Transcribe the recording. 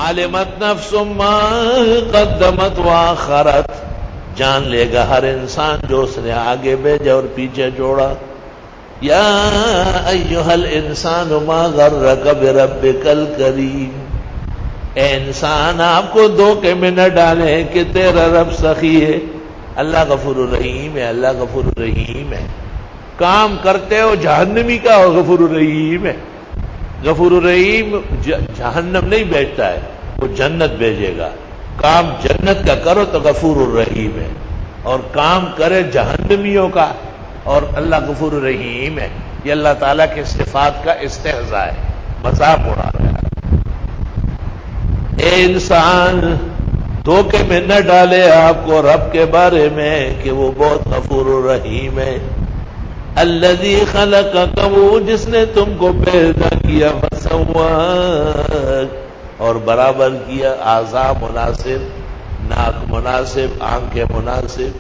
علمت نفس ما قدمت واخرت، جان لے گا ہر انسان جو اس نے آگے بھیجا اور پیچھے جوڑا۔ یا ایھا الانسان ما غرک بربک الکریم، اے انسان آپ کو دھوکے میں نہ ڈالیں کہ تیرا رب سخی ہے، اللہ غفور الرحیم ہے، اللہ غفور الرحیم ہے۔ کام کرتے ہو جہنمی کا ہو، غفور الرحیم ہے۔ غفور الرحیم جہنم نہیں بھیجتا ہے، وہ جنت بھیجے گا۔ کام جنت کا کرو تو غفور الرحیم ہے، اور کام کرے جہنمیوں کا اور اللہ غفور الرحیم ہے۔ یہ اللہ تعالیٰ کے صفات کا استہزاء ہے، مذاق اڑا رہا ہے۔ اے انسان دھوکے میں نہ ڈالے آپ کو رب کے بارے میں کہ وہ بہت غفور الرحیم ہے۔ الذی خلقک، وہ جس نے تم کو پیدا کیا، فسواک، اور برابر کیا، اعضاء مناسب، ناک مناسب، آنکھیں مناسب،